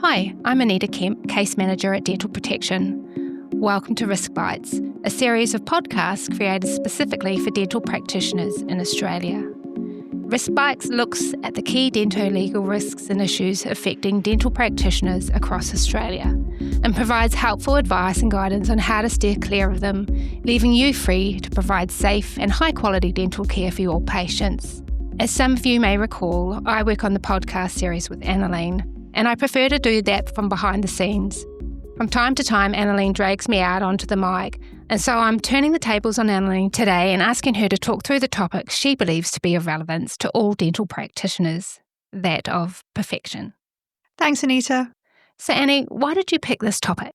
Hi, I'm Anita Kemp, Case Manager at Dental Protection. Welcome to RiskBites, a series of podcasts created specifically for dental practitioners in Australia. RiskBites looks at the key dental-legal risks and issues affecting dental practitioners across Australia and provides helpful advice and guidance on how to steer clear of them, leaving you free to provide safe and high-quality dental care for your patients. As some of you may recall, I work on the podcast series with Annalene, and I prefer to do that from behind the scenes. From time to time, Annalene drags me out onto the mic, and so I'm turning the tables on Annalene today and asking her to talk through the topic she believes to be of relevance to all dental practitioners, that of perfection. Thanks, Anita. So Annie, why did you pick this topic?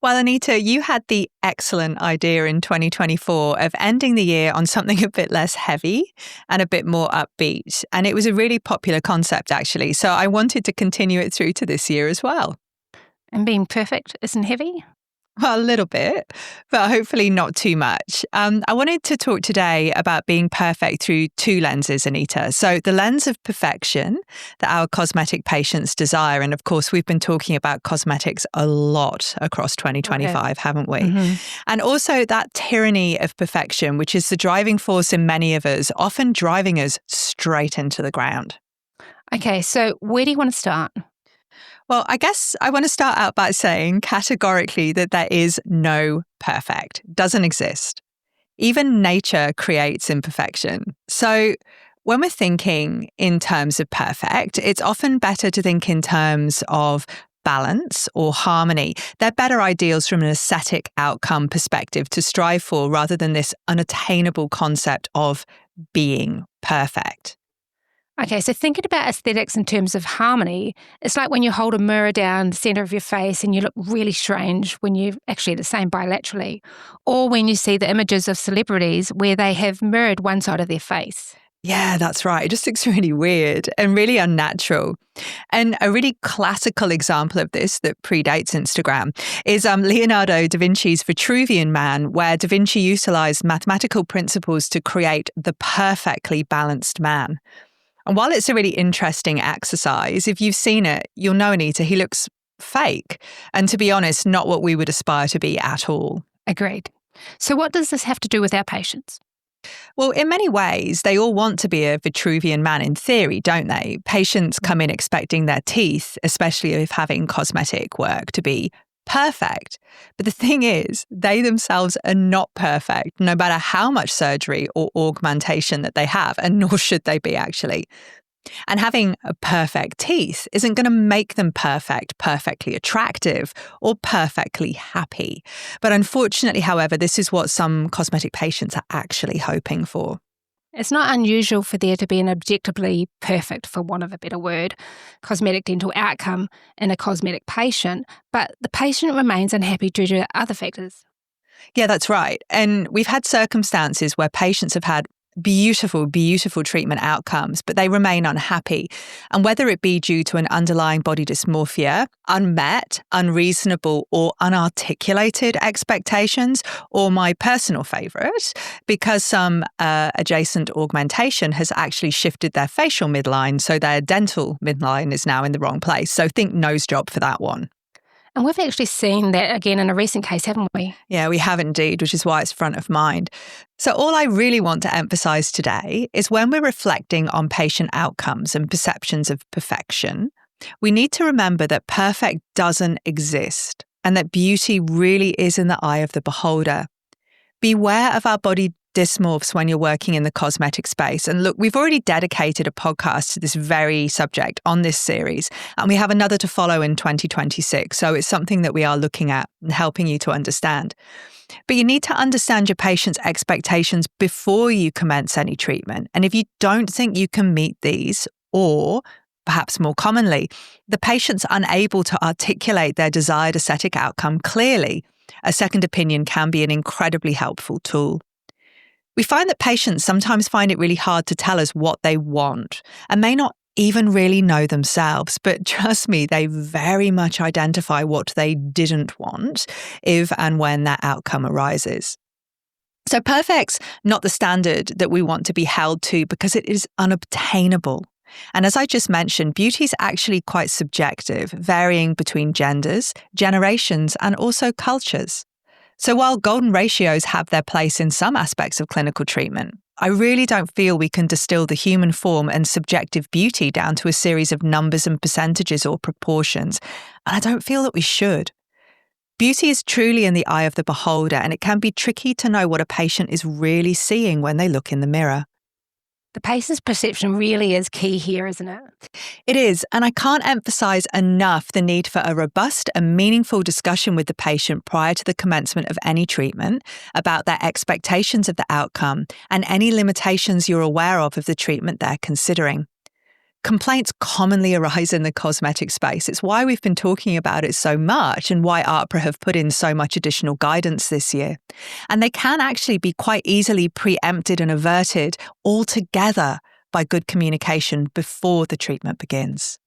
Well, Anita, you had the excellent idea in 2024 of ending the year on something a bit less heavy and a bit more upbeat. And it was a really popular concept, actually. So I wanted to continue it through to this year as well. And being perfect isn't heavy? Well, a little bit, but hopefully not too much. I wanted to talk today about being perfect through two lenses, Anita. So the lens of perfection that our cosmetic patients desire. And of course, we've been talking about cosmetics a lot across 2025, haven't we? Mm-hmm. And also that tyranny of perfection, which is the driving force in many of us, often driving us straight into the ground. Okay, so where do you want to start? Well, I guess I want to start out by saying categorically that there is no perfect. Doesn't exist. Even nature creates imperfection. So when we're thinking in terms of perfect, it's often better to think in terms of balance or harmony. They're better ideals from an aesthetic outcome perspective to strive for rather than this unattainable concept of being perfect. Okay, so thinking about aesthetics in terms of harmony, it's like when you hold a mirror down the centre of your face and you look really strange when you're actually the same bilaterally, or when you see the images of celebrities where they have mirrored one side of their face. Yeah, that's right. It just looks really weird and really unnatural. And a really classical example of this that predates Instagram is Leonardo da Vinci's Vitruvian Man, where da Vinci utilised mathematical principles to create the perfectly balanced man. And while it's a really interesting exercise, if you've seen it, you'll know, Anita, he looks fake. And to be honest, not what we would aspire to be at all. Agreed. So what does this have to do with our patients? Well, in many ways, they all want to be a Vitruvian man in theory, don't they? Patients come in expecting their teeth, especially if having cosmetic work, to be perfect. But the thing is, they themselves are not perfect, no matter how much surgery or augmentation that they have, and nor should they be actually. And having a perfect teeth isn't going to make them perfect, perfectly attractive, or perfectly happy. But unfortunately, however, this is what some cosmetic patients are actually hoping for. It's not unusual for there to be an objectively perfect, for want of a better word, cosmetic dental outcome in a cosmetic patient, but the patient remains unhappy due to other factors. Yeah, that's right. And we've had circumstances where patients have had beautiful, beautiful treatment outcomes, but they remain unhappy. And whether it be due to an underlying body dysmorphia, unmet, unreasonable, or unarticulated expectations, or my personal favourite, because some adjacent augmentation has actually shifted their facial midline, so their dental midline is now in the wrong place. So think nose job for that one. And we've actually seen that again in a recent case, haven't we? Yeah, we have indeed, which is why it's front of mind. So all I really want to emphasise today is when we're reflecting on patient outcomes and perceptions of perfection, we need to remember that perfect doesn't exist and that beauty really is in the eye of the beholder. Beware of our body dysmorphs when you're working in the cosmetic space. And look, we've already dedicated a podcast to this very subject on this series, and we have another to follow in 2026. So it's something that we are looking at and helping you to understand. But you need to understand your patient's expectations before you commence any treatment. And if you don't think you can meet these, or perhaps more commonly, the patient's unable to articulate their desired aesthetic outcome clearly, a second opinion can be an incredibly helpful tool. We find that patients sometimes find it really hard to tell us what they want and may not even really know themselves. But trust me, they very much identify what they didn't want if and when that outcome arises. So perfect's not the standard that we want to be held to because it is unobtainable. And as I just mentioned, beauty is actually quite subjective, varying between genders, generations, and also cultures. So while golden ratios have their place in some aspects of clinical treatment, I really don't feel we can distill the human form and subjective beauty down to a series of numbers and percentages or proportions, and I don't feel that we should. Beauty is truly in the eye of the beholder, and it can be tricky to know what a patient is really seeing when they look in the mirror. The patient's perception really is key here, isn't it? It is, and I can't emphasize enough the need for a robust and meaningful discussion with the patient prior to the commencement of any treatment about their expectations of the outcome and any limitations you're aware of the treatment they're considering. Complaints commonly arise in the cosmetic space. It's why we've been talking about it so much and why AHPRA have put in so much additional guidance this year. And they can actually be quite easily preempted and averted altogether by good communication before the treatment begins.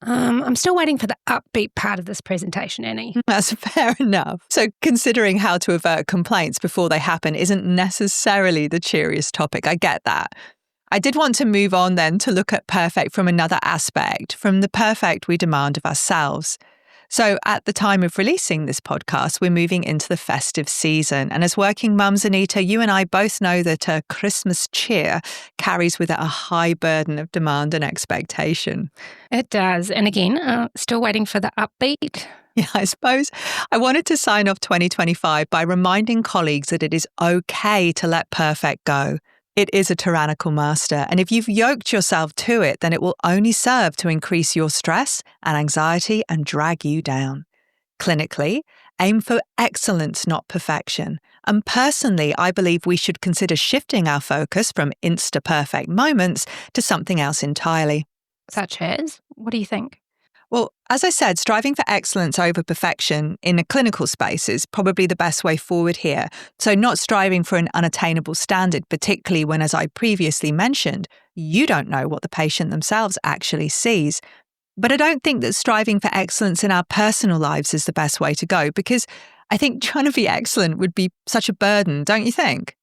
I'm still waiting for the upbeat part of this presentation, Annie. That's fair enough. So considering how to avert complaints before they happen isn't necessarily the cheeriest topic. I get that. I did want to move on then to look at perfect from another aspect, from the perfect we demand of ourselves. So at the time of releasing this podcast, we're moving into the festive season. And as working mums, Anita, you and I both know that Christmas cheer carries with it a high burden of demand and expectation. It does. And again, still waiting for the upbeat. Yeah, I suppose I wanted to sign off 2025 by reminding colleagues that it is okay to let perfect go. It is a tyrannical master, and if you've yoked yourself to it, then it will only serve to increase your stress and anxiety and drag you down. Clinically, aim for excellence, not perfection. And personally, I believe we should consider shifting our focus from insta-perfect moments to something else entirely. Such as? What do you think? Well, as I said, striving for excellence over perfection in a clinical space is probably the best way forward here. So not striving for an unattainable standard, particularly when, as I previously mentioned, you don't know what the patient themselves actually sees. But I don't think that striving for excellence in our personal lives is the best way to go, because I think trying to be excellent would be such a burden, don't you think?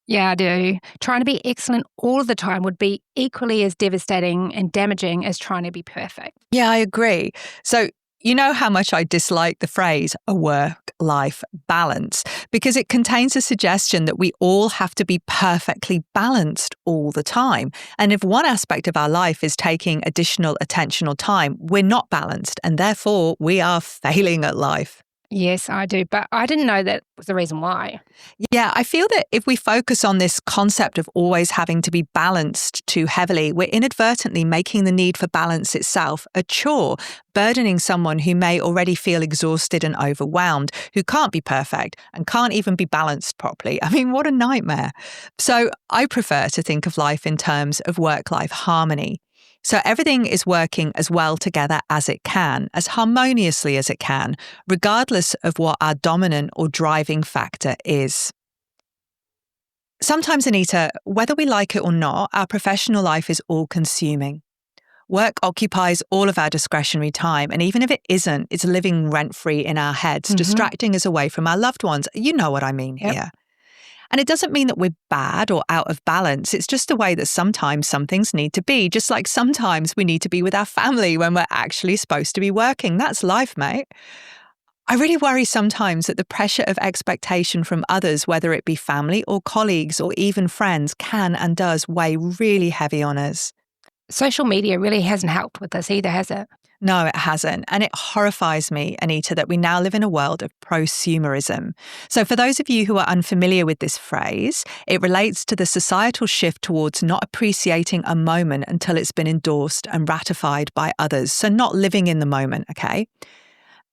Yeah, I do. Trying to be excellent all the time would be equally as devastating and damaging as trying to be perfect. Yeah, I agree. So you know how much I dislike the phrase a work-life balance, because it contains a suggestion that we all have to be perfectly balanced all the time. And if one aspect of our life is taking additional attentional time, we're not balanced, and therefore we are failing at life. Yes, I do. But I didn't know that was the reason why. Yeah, I feel that if we focus on this concept of always having to be balanced too heavily, we're inadvertently making the need for balance itself a chore, burdening someone who may already feel exhausted and overwhelmed, who can't be perfect and can't even be balanced properly. I mean, what a nightmare. So I prefer to think of life in terms of work-life harmony. So everything is working as well together as it can, as harmoniously as it can, regardless of what our dominant or driving factor is. Sometimes, Anita, whether we like it or not, our professional life is all-consuming. Work occupies all of our discretionary time, and even if it isn't, it's living rent-free in our heads, distracting us away from our loved ones. You know what I mean here. And it doesn't mean that we're bad or out of balance. It's just the way that sometimes some things need to be, just like sometimes we need to be with our family when we're actually supposed to be working. That's life, mate. I really worry sometimes that the pressure of expectation from others, whether it be family or colleagues or even friends, can and does weigh really heavy on us. Social media really hasn't helped with this either, has it? No, it hasn't. And it horrifies me, Anita, that we now live in a world of prosumerism. So for those of you who are unfamiliar with this phrase, it relates to the societal shift towards not appreciating a moment until it's been endorsed and ratified by others. So not living in the moment, okay?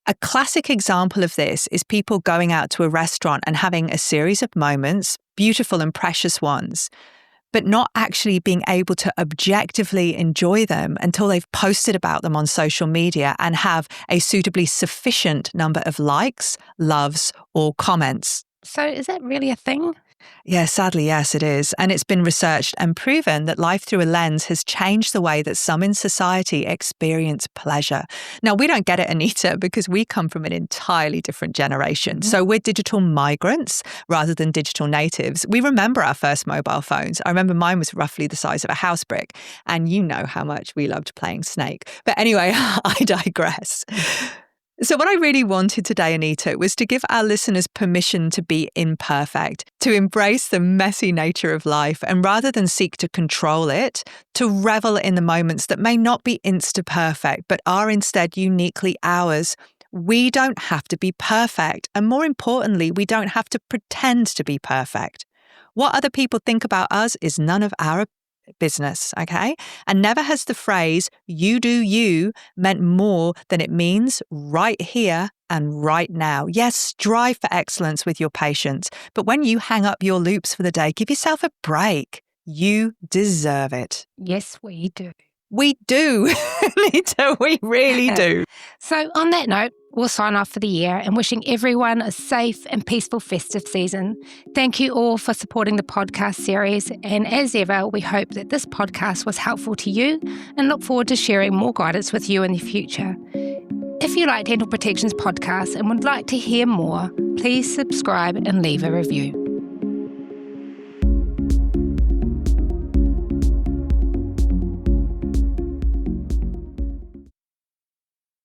A classic example of this is people going out to a restaurant and having a series of moments, beautiful and precious ones, but not actually being able to objectively enjoy them until they've posted about them on social media and have a suitably sufficient number of likes, loves, or comments. So is that really a thing? Yeah, sadly, yes, it is. And it's been researched and proven that life through a lens has changed the way that some in society experience pleasure. Now, we don't get it, Anita, because we come from an entirely different generation. Mm-hmm. So we're digital migrants rather than digital natives. We remember our first mobile phones. I remember mine was roughly the size of a house brick. And you know how much we loved playing Snake. But anyway, I digress. So what I really wanted today, Anita, was to give our listeners permission to be imperfect, to embrace the messy nature of life, and rather than seek to control it, to revel in the moments that may not be insta-perfect, but are instead uniquely ours. We don't have to be perfect. And more importantly, we don't have to pretend to be perfect. What other people think about us is none of our business, okay? And never has the phrase, you do you, meant more than it means right here and right now. Yes, strive for excellence with your patients, but when you hang up your loops for the day, give yourself a break. You deserve it. Yes, we do. We do, Anita, we really do. So on that note, we'll sign off for the year and wishing everyone a safe and peaceful festive season. Thank you all for supporting the podcast series. And as ever, we hope that this podcast was helpful to you and look forward to sharing more guidance with you in the future. If you like Dental Protection's podcast and would like to hear more, please subscribe and leave a review.